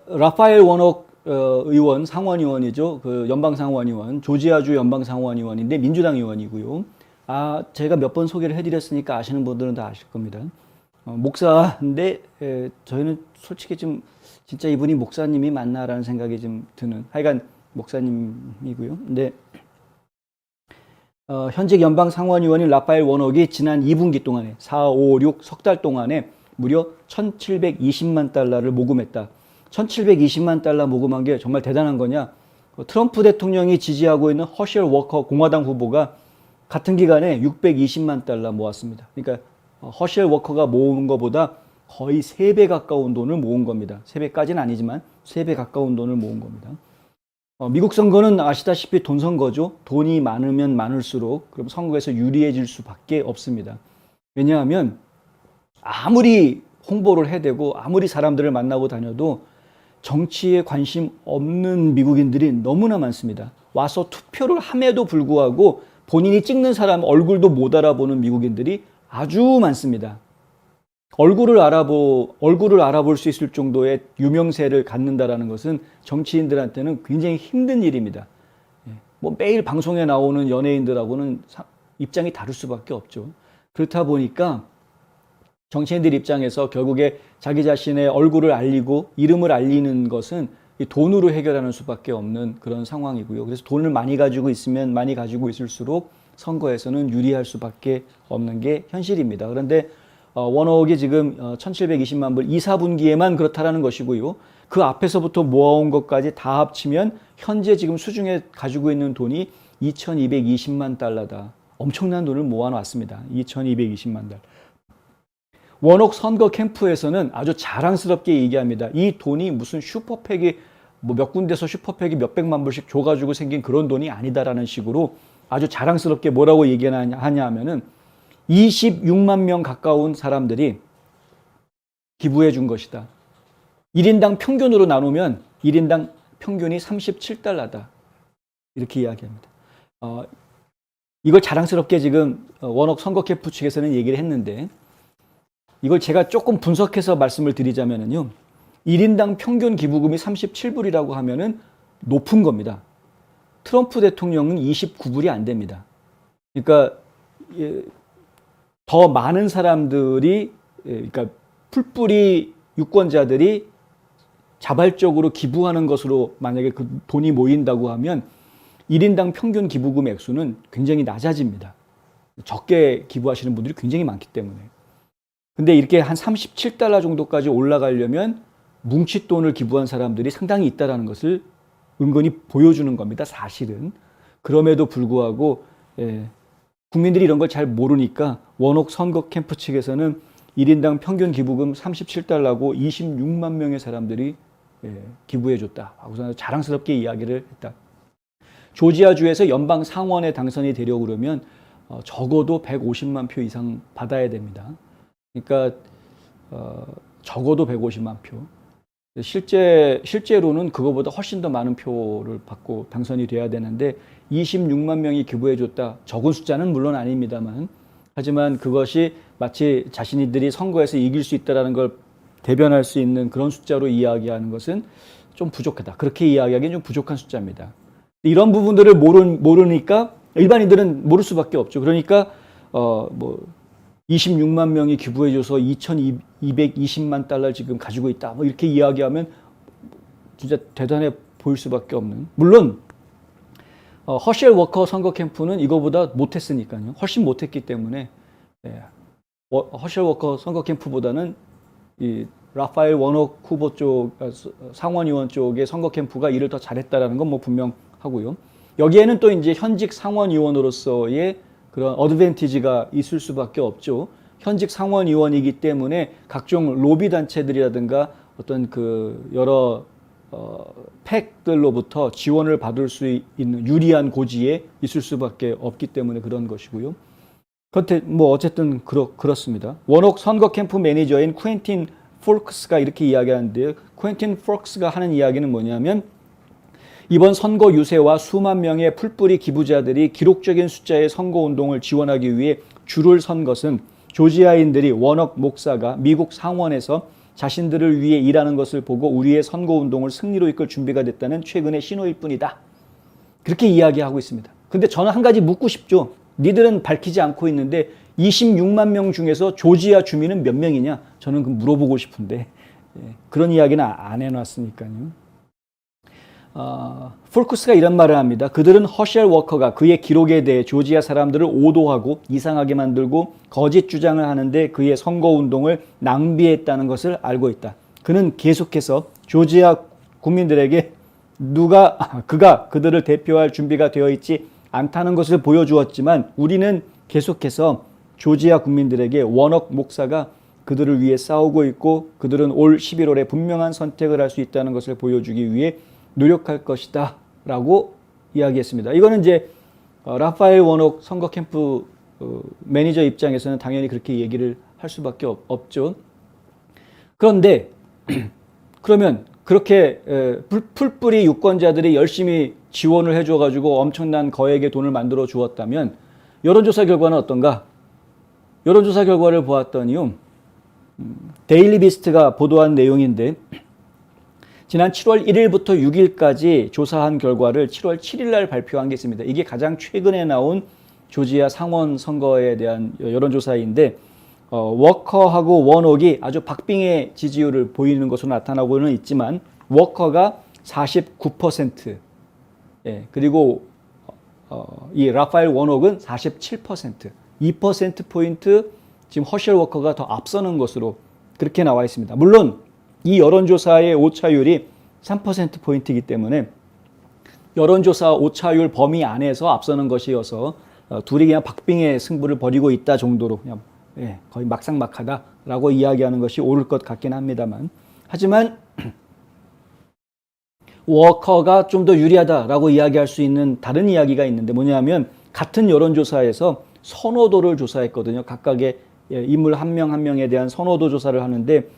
라파엘 워녹 의원, 상원의원이죠. 그 연방상원의원, 조지아주 연방상원의원인데 민주당 의원이고요. 제가 몇 번 소개를 해드렸으니까 아시는 분들은 다 아실 겁니다. 목사인데 저희는 솔직히 좀 진짜 이분이 목사님이 맞나라는 생각이 좀 드는 하여간 목사님이고요. 근데 현직 연방상원의원인 라파엘 워녹이 지난 2분기 동안에 4, 5, 6 석 달 동안에 무려 1,720만 달러를 모금했다. 1,720만 달러 모금한 게 정말 대단한 거냐? 트럼프 대통령이 지지하고 있는 허셜 워커 공화당 후보가 같은 기간에 620만 달러 모았습니다. 그러니까 허셜 워커가 모은 것보다 거의 3배 가까운 돈을 모은 겁니다. 3배까지는 아니지만 3배 가까운 돈을 모은 겁니다. 미국 선거는 아시다시피 돈 선거죠. 돈이 많으면 많을수록 그럼 선거에서 유리해질 수밖에 없습니다. 왜냐하면 아무리 홍보를 해대고 아무리 사람들을 만나고 다녀도 정치에 관심 없는 미국인들이 너무나 많습니다. 와서 투표를 함에도 불구하고 본인이 찍는 사람 얼굴도 못 알아보는 미국인들이 아주 많습니다. 얼굴을 알아볼 수 있을 정도의 유명세를 갖는다라는 것은 정치인들한테는 굉장히 힘든 일입니다. 뭐 매일 방송에 나오는 연예인들하고는 입장이 다를 수밖에 없죠. 그렇다 보니까 정치인들 입장에서 결국에 자기 자신의 얼굴을 알리고 이름을 알리는 것은 돈으로 해결하는 수밖에 없는 그런 상황이고요. 그래서 돈을 많이 가지고 있으면 많이 가지고 있을수록 선거에서는 유리할 수밖에 없는 게 현실입니다. 그런데 워녹이 지금 1,720만 불 2, 4분기에만 그렇다라는 것이고요. 그 앞에서부터 모아온 것까지 다 합치면 현재 지금 수중에 가지고 있는 돈이 2,220만 달러다. 엄청난 돈을 모아놨습니다. 2,220만 달러. 워녹 선거 캠프에서는 아주 자랑스럽게 얘기합니다. 이 돈이 무슨 슈퍼팩이 몇 군데서 슈퍼팩이 몇백만 불씩 줘가지고 생긴 그런 돈이 아니다라는 식으로 아주 자랑스럽게 뭐라고 얘기하냐 하면은 26만 명 가까운 사람들이 기부해 준 것이다. 1인당 평균으로 나누면 1인당 평균이 37달러다. 이렇게 이야기합니다. 이걸 자랑스럽게 지금 워녹 선거 캠프 측에서는 얘기를 했는데 이걸 제가 조금 분석해서 말씀을 드리자면요. 1인당 평균 기부금이 37불이라고 하면은 높은 겁니다. 트럼프 대통령은 29불이 안 됩니다. 그러니까 더 많은 사람들이, 그러니까 풀뿌리 유권자들이 자발적으로 기부하는 것으로 만약에 그 돈이 모인다고 하면 1인당 평균 기부금 액수는 굉장히 낮아집니다. 적게 기부하시는 분들이 굉장히 많기 때문에. 근데 이렇게 한 37달러 정도까지 올라가려면 뭉칫돈을 기부한 사람들이 상당히 있다는 것을 은근히 보여주는 겁니다. 사실은. 그럼에도 불구하고 국민들이 이런 걸 잘 모르니까 워녹 선거 캠프 측에서는 1인당 평균 기부금 37달러고 26만 명의 사람들이 기부해 줬다. 하고서 자랑스럽게 이야기를 했다. 조지아주에서 연방 상원에 당선이 되려고 그러면 적어도 150만 표 이상 받아야 됩니다. 그러니까 적어도 150만 표. 실제로는 그거보다 훨씬 더 많은 표를 받고 당선이 돼야 되는데 26만 명이 기부해 줬다. 적은 숫자는 물론 아닙니다만 하지만 그것이 마치 자신들이 선거에서 이길 수 있다는 걸 대변할 수 있는 그런 숫자로 이야기하는 것은 좀 부족하다. 그렇게 이야기하기엔 좀 부족한 숫자입니다. 이런 부분들을 모르니까 일반인들은 모를 수밖에 없죠. 그러니까 26만 명이 기부해줘서 2,220만 달러를 지금 가지고 있다. 뭐 이렇게 이야기하면 진짜 대단해 보일 수밖에 없는. 물론 허셜 워커 선거 캠프는 이거보다 못했으니까요. 훨씬 못했기 때문에 허셜 워커 선거 캠프보다는 이 라파엘 워녹 후보 쪽 상원의원 쪽의 선거 캠프가 일을 더 잘했다라는 건 뭐 분명하고요. 여기에는 또 이제 현직 상원의원으로서의 그런 어드밴티지가 있을 수밖에 없죠. 현직 상원의원이기 때문에 각종 로비 단체들이라든가 어떤 그 여러 팩들로부터 지원을 받을 수 있는 유리한 고지에 있을 수밖에 없기 때문에 그런 것이고요. 그런데 뭐 어쨌든 그렇습니다. 워녹 선거 캠프 매니저인 퀸틴 폴크스가 이렇게 이야기하는데요. 퀸틴 폴크스가 하는 이야기는 뭐냐면 이번 선거 유세와 수만 명의 풀뿌리 기부자들이 기록적인 숫자의 선거운동을 지원하기 위해 줄을 선 것은 조지아인들이 워녹 목사가 미국 상원에서 자신들을 위해 일하는 것을 보고 우리의 선거운동을 승리로 이끌 준비가 됐다는 최근의 신호일 뿐이다. 그렇게 이야기하고 있습니다. 근데 저는 한 가지 묻고 싶죠. 니들은 밝히지 않고 있는데 26만 명 중에서 조지아 주민은 몇 명이냐? 저는 그 물어보고 싶은데 그런 이야기는 안 해놨으니까요. 폴크스가 이런 말을 합니다. 그들은 허셜 워커가 그의 기록에 대해 조지아 사람들을 오도하고 이상하게 만들고 거짓 주장을 하는데 그의 선거운동을 낭비했다는 것을 알고 있다. 그는 계속해서 조지아 국민들에게 그가 그들을 대표할 준비가 되어 있지 않다는 것을 보여주었지만 우리는 계속해서 조지아 국민들에게 워넉 목사가 그들을 위해 싸우고 있고 그들은 올 11월에 분명한 선택을 할 수 있다는 것을 보여주기 위해 노력할 것이다 라고 이야기했습니다. 이거는 이제 라파엘 워녹 선거 캠프 매니저 입장에서는 당연히 그렇게 얘기를 할 수밖에 없죠. 그런데 그러면 그렇게 풀뿌리 유권자들이 열심히 지원을 해줘가지고 엄청난 거액의 돈을 만들어 주었다면 여론조사 결과는 어떤가? 여론조사 결과를 보았더니요. 데일리 비스트가 보도한 내용인데 지난 7월 1일부터 6일까지 조사한 결과를 7월 7일 날 발표한 게 있습니다. 이게 가장 최근에 나온 조지아 상원 선거에 대한 여론조사인데 워커하고 워녹이 아주 박빙의 지지율을 보이는 것으로 나타나고는 있지만 워커가 49%, 그리고 이 라파엘 워녹은 47%, 2%포인트 지금 허셜 워커가 더 앞서는 것으로 그렇게 나와 있습니다. 물론 이 여론조사의 오차율이 3%포인트이기 때문에 여론조사 오차율 범위 안에서 앞서는 것이어서 둘이 그냥 박빙의 승부를 벌이고 있다 정도로 그냥 거의 막상막하다라고 이야기하는 것이 옳을 것 같긴 합니다만 하지만 워커가 좀 더 유리하다라고 이야기할 수 있는 다른 이야기가 있는데 뭐냐면 같은 여론조사에서 선호도를 조사했거든요. 각각의 인물 한 명 한 명에 대한 선호도 조사를 하는데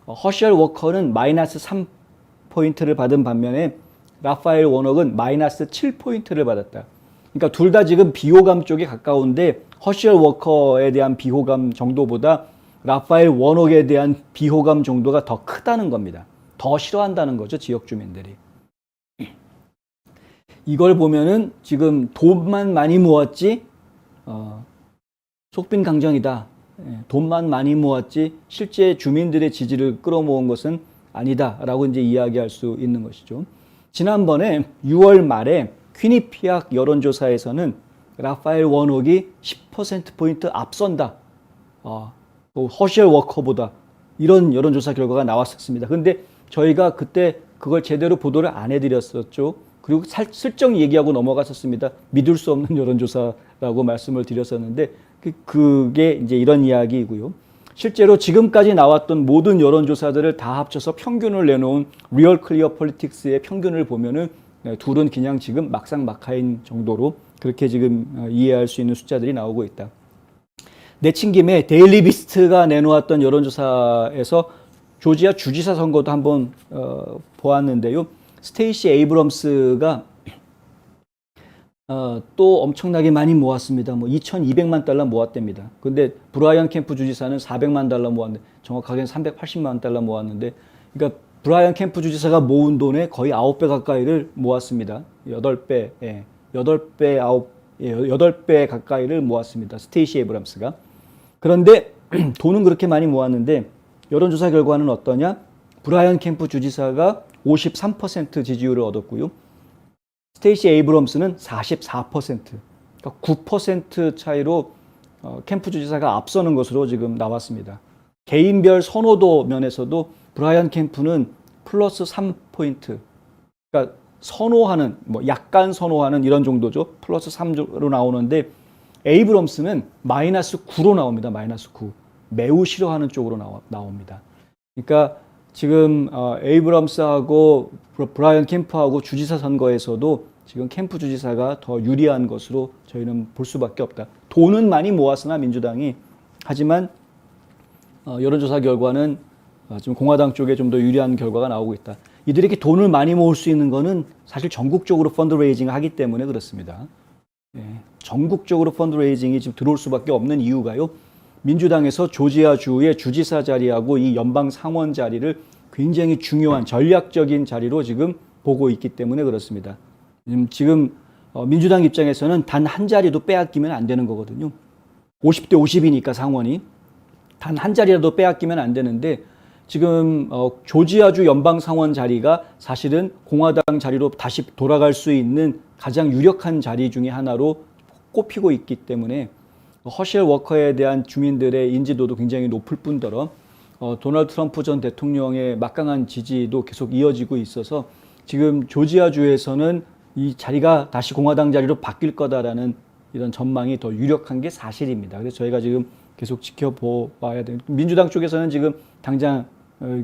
허셜 워커는 마이너스 3포인트를 받은 반면에 라파엘 워녹은 마이너스 7포인트를 받았다. 그러니까 둘 다 지금 비호감 쪽에 가까운데 허셜 워커에 대한 비호감 정도보다 라파엘 워녹에 대한 비호감 정도가 더 크다는 겁니다. 더 싫어한다는 거죠, 지역 주민들이. 이걸 보면은 지금 돈만 많이 모았지 속빈강정이다. 돈만 많이 모았지 실제 주민들의 지지를 끌어모은 것은 아니다라고 이제 이야기할 수 있는 것이죠. 지난번에 6월 말에 퀴니피악 여론조사에서는 라파엘 워녹이 10%포인트 앞선다. 또 허셜 워커보다 이런 여론조사 결과가 나왔었습니다. 근데 저희가 그때 그걸 제대로 보도를 안 해드렸었죠. 그리고 슬쩍 얘기하고 넘어갔었습니다. 믿을 수 없는 여론조사라고 말씀을 드렸었는데 그게 이제 이런 이야기이고요. 실제로 지금까지 나왔던 모든 여론조사들을 다 합쳐서 평균을 내놓은 리얼 클리어 폴리틱스의 평균을 보면은 둘은 그냥 지금 막상막하인 정도로 그렇게 지금 이해할 수 있는 숫자들이 나오고 있다. 내친 김에 데일리 비스트가 내놓았던 여론조사에서 조지아 주지사 선거도 한번 보았는데요. 스테이시 에이브럼스가 또 엄청나게 많이 모았습니다. 뭐 2,200만 달러 모았답니다. 근데 브라이언 캠프 주지사는 400만 달러 모았는데 정확하게는 380만 달러 모았는데 그러니까 브라이언 캠프 주지사가 모은 돈의 거의 9배 가까이를 모았습니다. 8배, 8배 가까이를 모았습니다. 스테이시 에이브럼스가. 그런데 돈은 그렇게 많이 모았는데 여론조사 결과는 어떠냐? 브라이언 캠프 주지사가 53% 지지율을 얻었고요. 스테이시 에이브럼스는 44%, 그러니까 9% 차이로 캠프 주지사가 앞서는 것으로 지금 나왔습니다. 개인별 선호도 면에서도 브라이언 캠프는 플러스 3포인트, 그러니까 선호하는, 뭐 약간 선호하는 이런 정도죠. 플러스 3로 나오는데 에이브럼스는 마이너스 9로 나옵니다. 마이너스 9. 매우 싫어하는 쪽으로 나옵니다. 그러니까 지금 에이브럼스하고 브라이언 캠프하고 주지사 선거에서도 지금 캠프 주지사가 더 유리한 것으로 저희는 볼 수밖에 없다. 돈은 많이 모았으나 민주당이 하지만 여론조사 결과는 지금 공화당 쪽에 좀 더 유리한 결과가 나오고 있다. 이들에게 돈을 많이 모을 수 있는 것은 사실 전국적으로 펀드레이징을 하기 때문에 그렇습니다. 전국적으로 펀드레이징이 지금 들어올 수밖에 없는 이유가요. 민주당에서 조지아주의 주지사 자리하고 이 연방 상원 자리를 굉장히 중요한 전략적인 자리로 지금 보고 있기 때문에 그렇습니다. 지금 민주당 입장에서는 단 한 자리도 빼앗기면 안 되는 거거든요. 50대 50이니까 상원이 단 한 자리라도 빼앗기면 안 되는데 지금 조지아주 연방 상원 자리가 사실은 공화당 자리로 다시 돌아갈 수 있는 가장 유력한 자리 중에 하나로 꼽히고 있기 때문에 허셸 워커에 대한 주민들의 인지도도 굉장히 높을 뿐더러 도널드 트럼프 전 대통령의 막강한 지지도 계속 이어지고 있어서 지금 조지아주에서는 이 자리가 다시 공화당 자리로 바뀔 거다라는 이런 전망이 더 유력한 게 사실입니다. 그래서 저희가 지금 계속 지켜봐야 돼요. 민주당 쪽에서는 지금 당장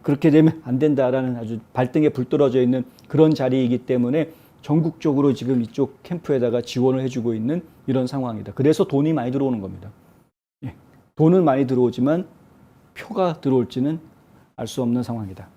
그렇게 되면 안 된다라는 아주 발등에 불 떨어져 있는 그런 자리이기 때문에 전국적으로 지금 이쪽 캠프에다가 지원을 해주고 있는 이런 상황이다. 그래서 돈이 많이 들어오는 겁니다. 예, 돈은 많이 들어오지만 표가 들어올지는 알 수 없는 상황이다.